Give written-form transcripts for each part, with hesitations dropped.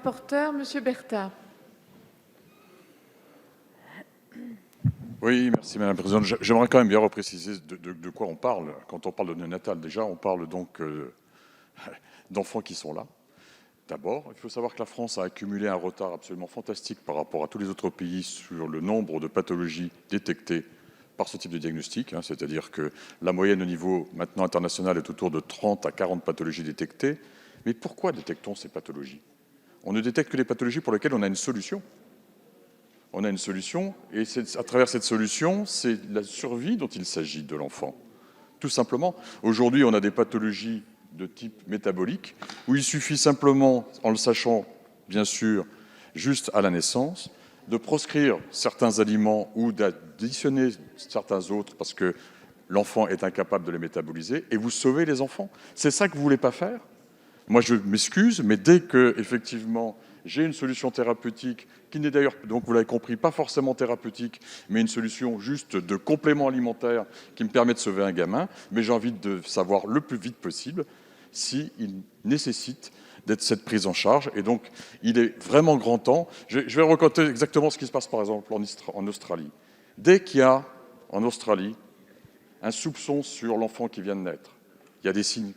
Rapporteur, Monsieur Bertha. Oui, merci Madame la Présidente. J'aimerais quand même bien repréciser de quoi on parle. Quand on parle de néonatal, déjà, on parle donc d'enfants qui sont là. D'abord, il faut savoir que la France a accumulé un retard absolument fantastique par rapport à tous les autres pays sur le nombre de pathologies détectées par ce type de diagnostic. C'est-à-dire que la moyenne au niveau maintenant international est autour de 30 à 40 pathologies détectées. Mais pourquoi détectons ces pathologies? On ne détecte que les pathologies pour lesquelles on a une solution. On a une solution, et à travers cette solution, c'est la survie dont il s'agit de l'enfant. Tout simplement. Aujourd'hui, on a des pathologies de type métabolique, où il suffit simplement, en le sachant bien sûr, juste à la naissance, de proscrire certains aliments ou d'additionner certains autres parce que l'enfant est incapable de les métaboliser, et vous sauvez les enfants. C'est ça que vous ne voulez pas faire? Moi, je m'excuse, mais dès que, effectivement, j'ai une solution thérapeutique, qui n'est d'ailleurs, donc vous l'avez compris, pas forcément thérapeutique, mais une solution juste de complément alimentaire qui me permet de sauver un gamin, mais j'ai envie de savoir le plus vite possible s'il nécessite d'être cette prise en charge. Et donc, il est vraiment grand temps. Je vais raconter exactement ce qui se passe, par exemple, en Australie. Dès qu'il y a, en Australie, un soupçon sur l'enfant qui vient de naître, il y a des signes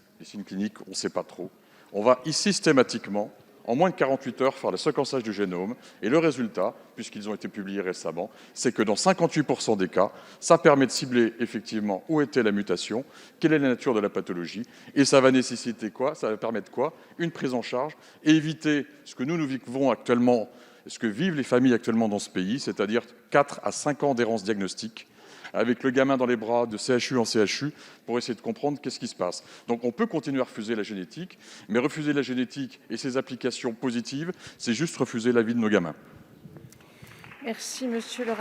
cliniques, on ne sait pas trop. On va systématiquement, en moins de 48 heures, faire le séquençage du génome. Et le résultat, puisqu'ils ont été publiés récemment, c'est que dans 58% des cas, ça permet de cibler effectivement où était la mutation, quelle est la nature de la pathologie. Et ça va nécessiter quoi? Ça va permettre quoi? Une prise en charge et éviter ce que nous vivons actuellement, ce que vivent les familles actuellement dans ce pays, c'est-à-dire 4 à 5 ans d'errance diagnostique, avec le gamin dans les bras de CHU en CHU pour essayer de comprendre qu'est-ce qui se passe. Donc on peut continuer à refuser la génétique, mais refuser la génétique et ses applications positives, c'est juste refuser la vie de nos gamins. Merci, Monsieur le